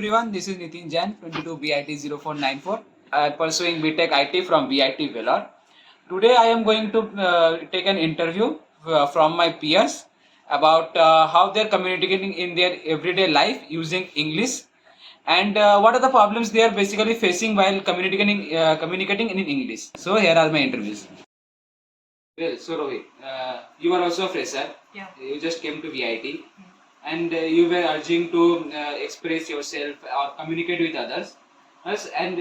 Everyone, this is Nitin Jain, 22 VIT 0494. I am pursuing BTech IT from VIT Vellore. Today I am going to take an interview from my peers about how they are communicating in their everyday life using English and what are the problems they are basically facing while communicating in English. So here are my interviews. Well, so Rohit, you are also a fresher. Yeah. You just came to VIT and you were urging to express yourself or communicate with others. Yes, and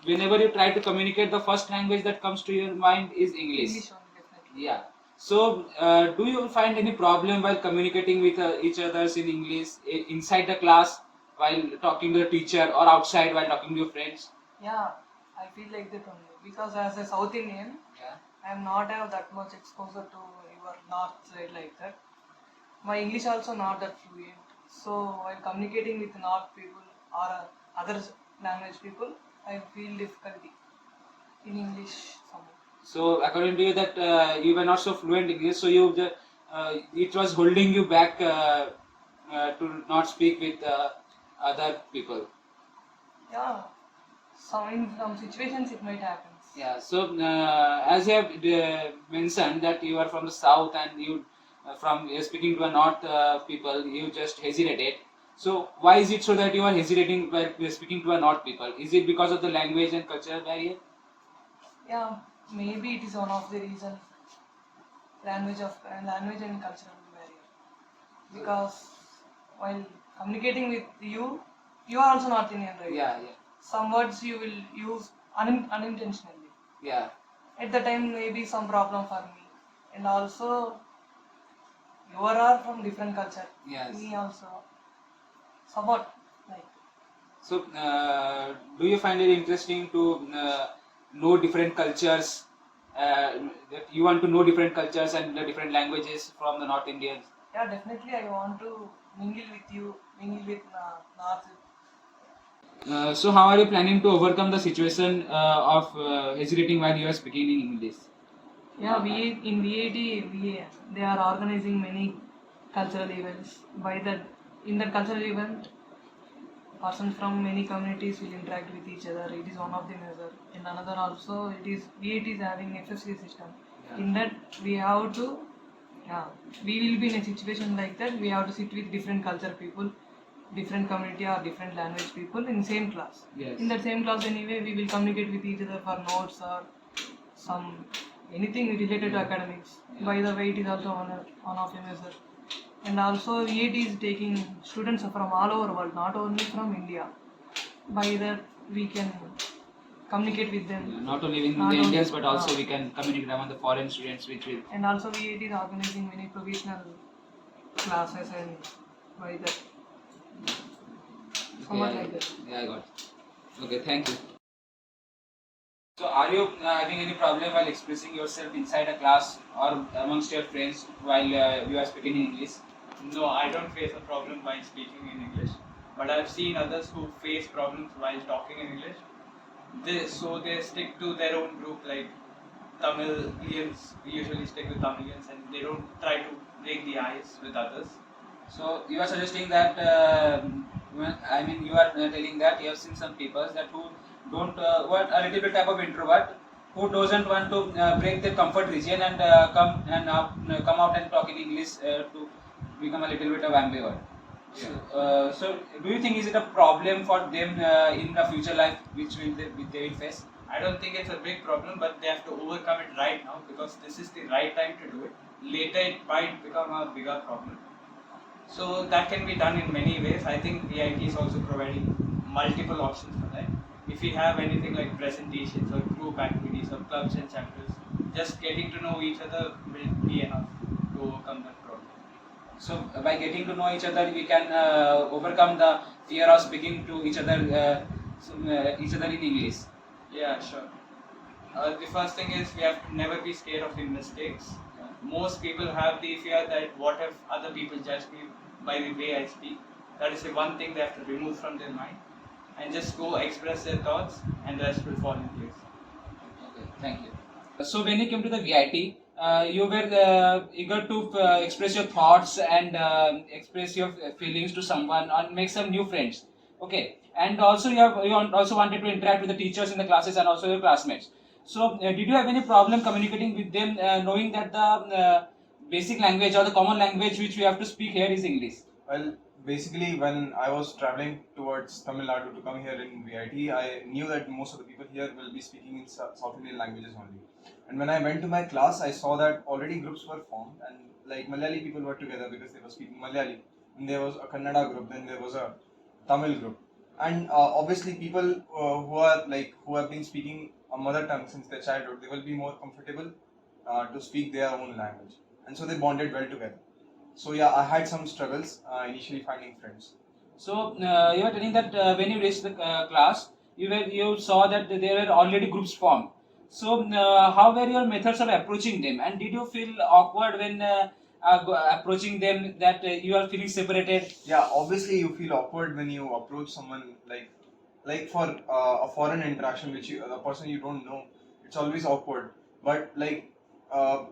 whenever you try to communicate, the first language that comes to your mind is English. English only, definitely. Yeah. So, do you find any problem while communicating with each others in English inside the class, while talking to the teacher, or outside while talking to your friends? Yeah, I feel like that only because as a South Indian, Yeah. I am not have that much exposure to your north side like that. My English also not that fluent. So while communicating with north people or other language people, I feel difficulty in English somehow. So, according to you, that you were not so fluent in English, so it was holding you back to not speak with other people. Yeah, in some situations it might happen. Yeah. So, as you have mentioned that you are from the south and you from speaking to a north people, you just hesitated. So, why is it so that you are hesitating while speaking to a north people? Is it because of the language and cultural barrier? Yeah, maybe it is one of the reasons. Language and cultural barrier. Because while communicating with you, you are also North Indian, right? Yeah, yeah, Some words you will use unintentionally. yeah. At the time, maybe some problem for me, and also you are from different culture. Yes. Me also, somewhat like. So, do you find it interesting to know different cultures? That you want to know different cultures and the different languages from the North Indians? Yeah, definitely. I want to mingle with you, mingle with North. So, how are you planning to overcome the situation of hesitating while you are speaking in English? Yeah, in VAT, they are organizing many cultural events. In that cultural event, persons from many communities will interact with each other. It is one of the measure. In another also, VAT is having FFC system. Yeah. In that, we have to, yeah, we will be in a situation like that. We have to sit with different culture people, different community or different language people in same class. Yes. In that same class anyway, we will communicate with each other for notes or some anything related to academics. Yeah. By the way, it is also one of a measure. And also VIT is taking students from all over the world, not only from India. By that we can communicate with them. Yeah, not only with the Indians, but also we can communicate among the foreign students which will. And also VIT is organizing many professional classes and by that. Somewhat like that. Yeah, I got it. Okay, thank you. So, are you having any problem while expressing yourself inside a class or amongst your friends while you are speaking in English? No, I don't face a problem while speaking in English, but I've seen others who face problems while talking in English. They stick to their own group, like Tamilians usually stick with Tamilians, and they don't try to break the ice with others. So you are suggesting that you are telling that you have seen some people that who don't who are a little bit type of introvert who doesn't want to break their comfort region and come out and talk in English to become a little bit of ambivert. Yeah. So do you think is it a problem for them in the future life which they will face? I don't think it's a big problem, but they have to overcome it right now because this is the right time to do it. Later, it might become a bigger problem. So that can be done in many ways. I think VIT is also providing multiple options for that. If we have anything like presentations or group activities or clubs and chapters, just getting to know each other will be enough to overcome that problem. So by getting to know each other, we can overcome the fear of speaking to each other in English. Yeah, sure. The first thing is we have to never be scared of the mistakes. Most people have the fear that what if other people judge me by the way I speak. That is the one thing they have to remove from their mind and just go express their thoughts and the rest will fall in place. Okay, thank you. So when you came to the VIT, you were eager to express your thoughts and express your feelings to someone and make some new friends. Okay, and also you also wanted to interact with the teachers in the classes and also your classmates. So did you have any problem communicating with them, knowing that the basic language or the common language which we have to speak here is English? Well, basically, when I was traveling towards Tamil Nadu to come here in VIT, I knew that most of the people here will be speaking in South Indian languages only. And when I went to my class, I saw that already groups were formed, and like Malayali people were together because they were speaking Malayali. And there was a Kannada group, then there was a Tamil group, and obviously people who have been speaking a mother tongue since their childhood, they will be more comfortable to speak their own language, and so they bonded well together. So yeah, I had some struggles initially finding friends. So you were telling that when you reached the class, you saw that there were already groups formed. So how were your methods of approaching them, and did you feel awkward when approaching them, that you are feeling separated? Yeah, obviously you feel awkward when you approach someone like for a foreign interaction which you, a person you don't know. It's always awkward, but uh,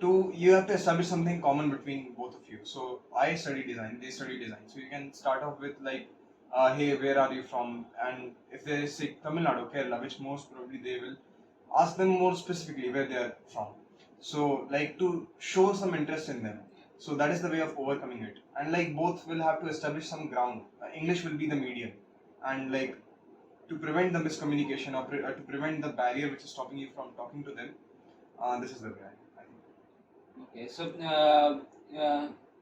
you have to establish something common between both of you. So I study design, they study design. So you can start off with hey, where are you from? And if they say Tamil Nadu, Kerala, which most probably they will, ask them more specifically where they are from. So like to show some interest in them. So that is the way of overcoming it. And like both will have to establish some ground. English will be the medium, and like to prevent the miscommunication or to prevent the barrier which is stopping you from talking to them. This is the way I think. Okay, so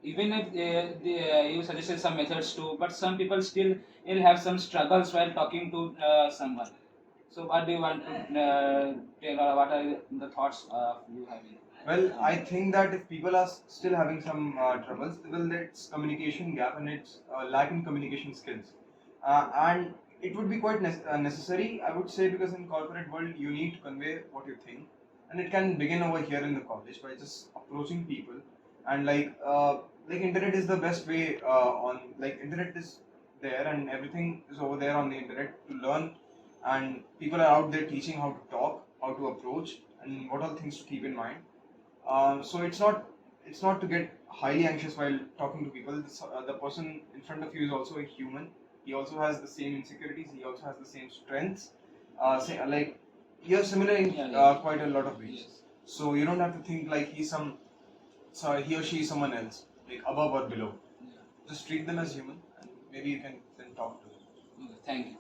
even if you suggested some methods too, but some people still will have some struggles while talking to someone. So what do you want to tell, or what are the thoughts you having? Well, I think that if people are still having some troubles, well, it's communication gap and it's lack in communication skills, and it would be quite necessary, I would say, because in corporate world you need to convey what you think, and it can begin over here in the college by just approaching people, and internet is the best way. On like internet is there and everything is over there on the internet to learn, and people are out there teaching how to talk, how to approach, and what all things to keep in mind. So it's not to get highly anxious while talking to people. The person in front of you is also a human. He also has the same insecurities. He also has the same strengths. You're similar in quite a lot of ways. Yes. So you don't have to think like he or she is someone else, like above or below. Yeah. Just treat them as human, and maybe you can then talk to them. Okay, thank you.